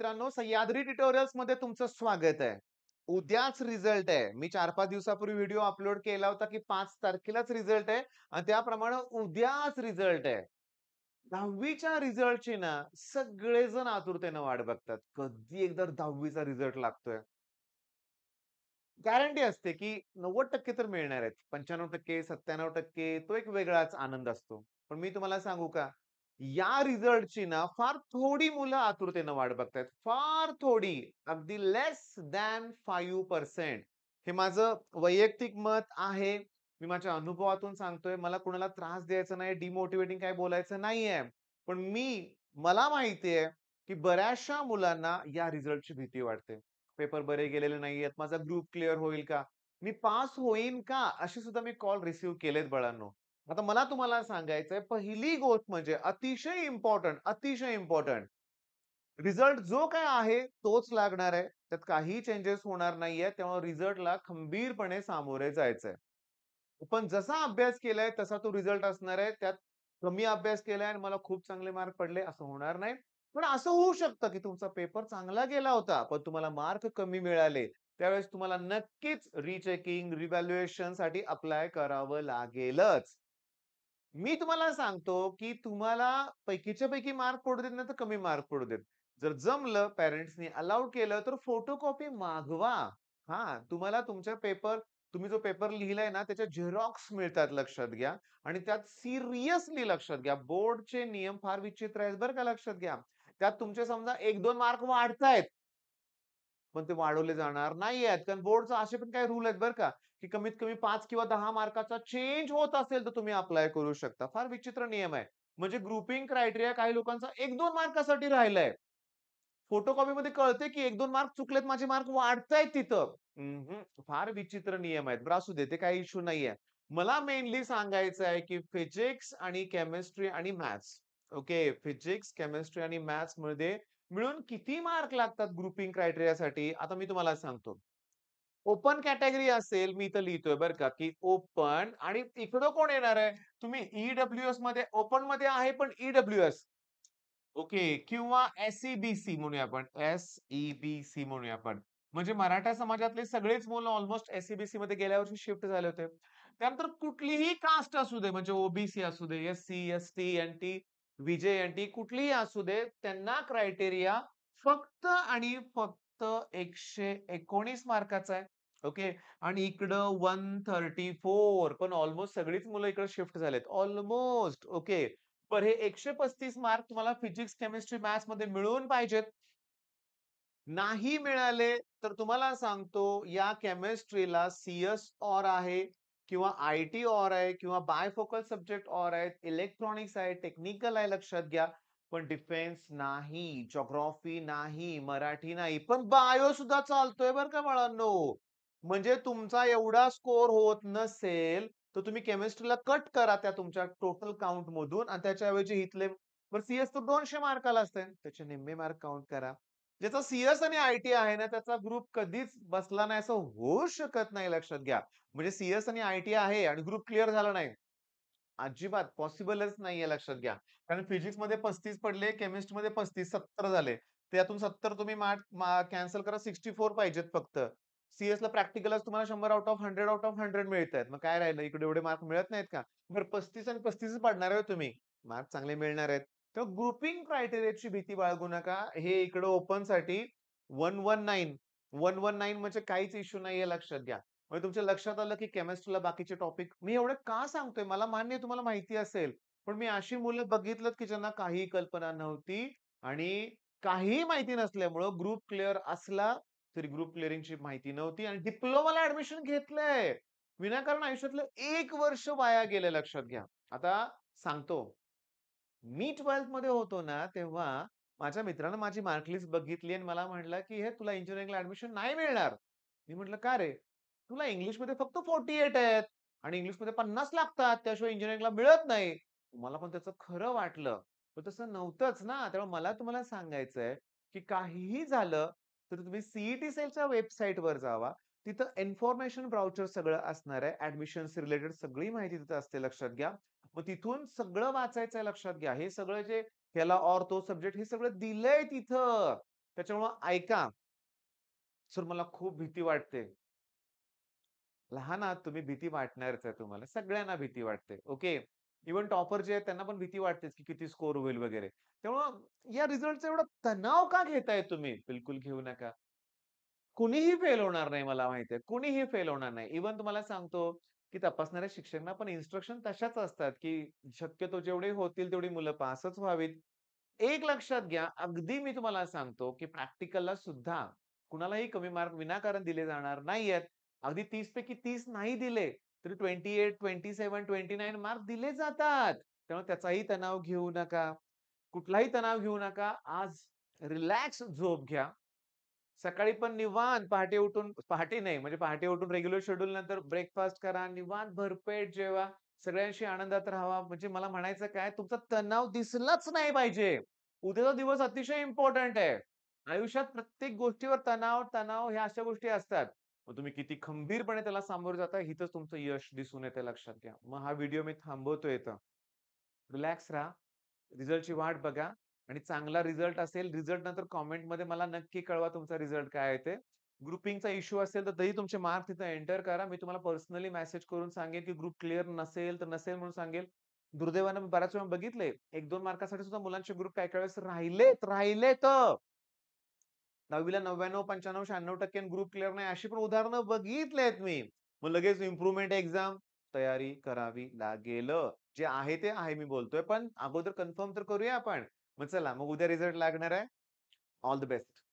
मित्रांनो, सह्याद्री ट्युटोरियल्स मध्ये तुमचं स्वागत आहे. उद्याच रिझल्ट आहे. मी 4-5 दिवसापूर्वी व्हिडिओ अपलोड केला होता, की 5 तारखेलाच रिझल्ट आहे आणि त्याप्रमाणे उद्याच रिझल्ट आहे. 10वीच्या रिझल्टची ना सगळेजण आतुरतेने वाट बघतात. कधी एकदा 10वीचा रिझल्ट लागतोय. गॅरंटी असते, की 90% तर मिळणार आहेत. 95% 97% तो एक वेगळाच आनंद असतो. पण मी तुम्हाला सांगू का? या रिझल्टची ना फार थोडी मुलं आतुरतेनं वाट बघतायत. फार थोडी. अगदी लेस दॅन 5% हे माझं वैयक्तिक मत आहे. मी माझ्या अनुभवातून सांगतोय. मला कुणाला त्रास द्यायचा नाही, डिमोटिव्हेटिंग काही बोलायचं नाहीये. पण मला माहिती आहे, की बऱ्याचशा मुलांना या रिझल्टची भीती वाटते. पेपर बरे गेलेले नाहीयेत. माझा ग्रुप क्लिअर होईल का? मी पास होईन का? असे सुद्धा मी कॉल रिसीव्ह केलेत बाळांनो. आता मला तुम्हाला सांगायचंय पहिली गोष्ट म्हणजे अतिशय इम्पोर्टंट रिझल्ट जो काही आहे तोच लागणार आहे. त्यात काही चेंजेस होणार नाहीये. तेव्हा रिझल्टला खंबीरपणे सामोरे जायचंय. पण जसा अभ्यास केलाय तसा तो रिझल्ट असणार आहे. त्यात कमी अभ्यास केलाय आणि मला खूप चांगले मार्क पडले असं होणार नाही. पण असं होऊ शकतं, की तुमचा पेपर चांगला गेला होता, पण तुम्हाला मार्क कमी मिळाले. त्यावेळेस तुम्हाला नक्कीच रिचेकिंग, रिव्हॅल्युएशनसाठी अप्लाय करावं लागेलच. मी तुम्हाला सांगतो, की तुम्हाला पैकीच्या पैकी मार्क पडू देत नाही तर कमी मार्क पडू देत. जर जमलं पॅरेंट्सनी अलाउड केलं तर फोटोकॉपी मागवा. हां, तुम्हाला तुम्ही जो पेपर लिहिलाय ना त्याच्या झेरॉक्स मिळतात लक्षात घ्या आणि त्यात सिरियसली लक्षात घ्या. बोर्डचे नियम फार विचित्र आहेत बरं का लक्षात घ्या. त्यात तुमचे समजा 1-2 मार्क वाढतायत. पण ते वाढवले जाणार नाहीयेत. कारण बोर्डचा असे पण काही रूल आहेत बरं का, की कमीत कमी 5 किंवा 10 मार्काचा चेंज होत असेल तर तुम्ही अप्लाय करू शकता. फार विचित्र नियम आहे. म्हणजे ग्रुपिंग क्रायटेरिया काही लोकांचा 1-2 मार्कासाठी राहिलाय. फोटोकॉपीमध्ये कळते, की 1-2 मार्क चुकलेत, माझे मार्क वाढतायत तिथं. फार विचित्र नियम आहेत. बरं असू दे, ते काही इश्यू नाहीये. मला मेनली सांगायचं आहे, की फिजिक्स आणि केमिस्ट्री आणि मॅथ्स ओके. फिजिक्स, केमिस्ट्री आणि मॅथ्समध्ये मिळून किती मार्क लागतात ग्रुपिंग क्रायटेरियासाठी? आता मी तुम्हाला सांगतो. ओपन कॅटेगरी असेल, मी इथं लिहितोय बरं का, की ओपन आणि इकडं कोण येणार आहे? तुम्ही ई-डब्ल्यू-एस मध्ये ओपनमध्ये आहे, पण ई-डब्ल्यू-एस ओके किंवा एस-ई-बी-सी म्हणूया आपण. एस-ई-बी-सी म्हणूया आपण. म्हणजे मराठा समाजातले सगळेच मुलं अल्मोस्ट एस-ई-बी-सी मध्ये गेल्या वर्षी शिफ्ट झाले होते. त्यानंतर कुठलीही कास्ट असू दे, म्हणजे ओ-बी-सी असू दे, एस-सी, एस-टी, एन-टी, व्ही-जे-एन-टी कुठलीही असू दे, त्यांना क्रायटेरिया फक्त आणि फक्त 119 मार्काचा आहे. ओके. आणि इकडं 134 पण अल्मोस्ट सगळीच मुलं इकडे शिफ्ट झालेत. Almost okay. बरं हे 135 मार्क तुम्हाला फिजिक्स, केमिस्ट्री, मॅथ्समध्ये मिळून पाहिजेत. नाही मिळाले, तर तुम्हाला सांगतो या केमिस्ट्रीला सी-एस ऑर आहे किंवा आय-टी ऑर आहे किंवा बायफोकल सब्जेक्ट ऑर आहेत, इलेक्ट्रॉनिक्स आहे, टेक्निकल आहे लक्षात घ्या. पण डिफेन्स नाही, जिओग्राफी नाही, मराठी नाही. पण बायो सुद्धा चालतोय बरं का बाळांनो. म्हणजे तुमचा एवढा स्कोर होत नसेल, तर तुम्ही केमिस्ट्रीला कट करा त्या तुमच्या टोटल काउंट मधून आणि त्याच्याऐवजी इथले बरं सी-एस तर 200 मार्काला असते. त्याचे निम्मे मार्क काउंट करा. ज्याचा सी-एस आणि आय-टी आहे ना, त्याचा ग्रुप कधीच बसला नाही असं होऊच शकत नाही लक्षात घ्या. म्हणजे सी-एस आणि आय-टी आहे आणि ग्रुप क्लिअर झाला नाही. अजिबात पॉसिबलच नाहीये लक्षात घ्या. कारण फिजिक्समध्ये 35 पडले, केमिस्ट्रीमध्ये 35, 70 झाले. त्यातून 70 तुम्ही कॅन्सल करा 64 पाहिजेत फक्त. सी-एसला प्रॅक्टिकलच तुम्हाला 100 आउट ऑफ 100 आउट ऑफ 100 मिळतायत. मग काय राहिलं? इकडे एवढे मार्क मिळत नाहीत का? बरं 35 आणि 35च पाडणार आहे हो तुम्ही. मार्क चांगले मिळणार आहेत. तेव्हा ग्रुपिंग क्रायटेरियाची भीती बाळगू नका. हे इकडं ओपनसाठी 119 म्हणजे काहीच इश्यू नाहीये लक्षात घ्या. म्हणजे तुमच्या लक्षात आलं, की केमिस्ट्रीला बाकीचे टॉपिक मी एवढं का सांगतोय? मला मान्य आहे तुम्हाला माहिती असेल. पण मी अशी मुलं बघितलेत, की ज्यांना काहीही कल्पना नव्हती आणि काहीही माहिती नसल्यामुळं ग्रुप क्लिअर असला, तरी ग्रुप क्लिअरिंगची माहिती नव्हती आणि डिप्लोमाला ॲडमिशन घेतलंय. विनाकारण आयुष्यातलं 1 वर्ष वाया गेलं लक्षात घ्या. आता सांगतो. मी 12th मध्ये होतो ना, तेव्हा माझ्या मित्रानं माझी मार्क लिस्ट बघितली आणि मला म्हटला, की "हे तुला इंजिनिअरिंगला ॲडमिशन नाही मिळणार." मी म्हटलं, "का रे?" "तुला इंग्लिशमध्ये फक्त 48 आहेत आणि इंग्लिशमध्ये 50 लागतात. त्याशिवाय इंजिनिअरिंगला मिळत नाही." मला पण त्याचं खरं वाटलं. पण तसं नव्हतंच ना. त्यामुळे मला तुम्हाला सांगायचंय, की काहीही झालं, तर तुम्ही सी सेलच्या वेबसाईटवर जावा. तिथं इन्फॉर्मेशन ब्राउचर सगळं असणार आहे. ॲडमिशन्स रिलेटेड सगळी माहिती तिथं असते लक्षात घ्या. मग तिथून सगळं वाचायचंय लक्षात घ्या. हे सगळं जे ह्याला तो सब्जेक्ट हे सगळं दिलंय तिथं. त्याच्यामुळं ऐका, "सर मला खूप भीती वाटते." लहान आहात तुम्ही, भीती वाटणारच आहे तुम्हाला. सगळ्यांना भीती वाटते. ओके. इव्हन टॉपर जे आहेत त्यांना पण भीती वाटतेच, की किती स्कोर होईल वगैरे. त्यामुळं या रिझल्टचा एवढा तणाव का घेताय तुम्ही? बिलकुल घेऊ नका. कुणीही फेल होणार नाही मला माहिती आहे. कुणीही फेल होणार नाही. इव्हन तुम्हाला सांगतो, की तपासणाऱ्या शिक्षकांना पण इन्स्ट्रक्शन तशाच असतात, की शक्यतो जेवढे होतील तेवढी मुलं पासच व्हावीत. एक लक्षात घ्या, अगदी मी तुम्हाला सांगतो, की प्रॅक्टिकलला सुद्धा कुणालाही कमी मार्क विनाकारण दिले जाणार नाहीयेत. अगदी 30 पैकी 30 नाही दिले, तरी 28, 27, 29 मार्क दिले जातात. त्यामुळे त्याचाही तणाव घेऊ नका. कुठलाही तणाव घेऊ नका. आज रिलॅक्स झोप घ्या. सकाळी पण निवांत पहाटे उठून पहाटे नाही म्हणजे पहाटे उठून रेग्युलर शेड्यूल नंतर ब्रेकफास्ट करा, निवांत भरपेट जेवा, सगळ्यांशी आनंदात राहावा. म्हणजे मला म्हणायचं काय तुमचा तणाव दिसलाच नाही पाहिजे. उद्याचा दिवस अतिशय इम्पोर्टंट आहे. आयुष्यात प्रत्येक गोष्टीवर तणाव, तणाव ह्या अशा गोष्टी असतात. मग तुम्ही किती खंबीरपणे त्याला सामोरे जाता इथंच तुमचं यश दिसून येतं लक्षात घ्या. मग हा व्हिडिओ मी थांबवतो इथं. रिलॅक्स राहा. रिझल्टची वाट बघा आणि चांगला रिझल्ट असेल, रिझल्ट नंतर कमेंटमध्ये मला नक्की कळवा तुमचा रिझल्ट काय आहे ते. ग्रुपिंगचा इश्यू असेल तर तरी तुमचे मार्क तिथे एंटर करा. मी तुम्हाला पर्सनली मेसेज करून सांगेन, की ग्रुप क्लिअर नसेल तर नसेल म्हणून सांगेल. दुर्दैवाने मी बऱ्याच वेळा बघितलंय 1-2 मार्कासाठी सुद्धा मुलांचे ग्रुप काही-काही वेळेस राहिलेत. 10वी ला 99, 95, 96% ग्रुप क्लिअर नाही अशी पण उदाहरणं बघितलेत मी. मग लगेच इम्प्रूव्हमेंट एक्झाम तयारी करावी लागेल. जे आहे ते आहे मी बोलतोय, पण अगोदर कन्फर्म तर करूया आपण. मग चला, मग उद्या रिझल्ट लागणार आहे. All the best.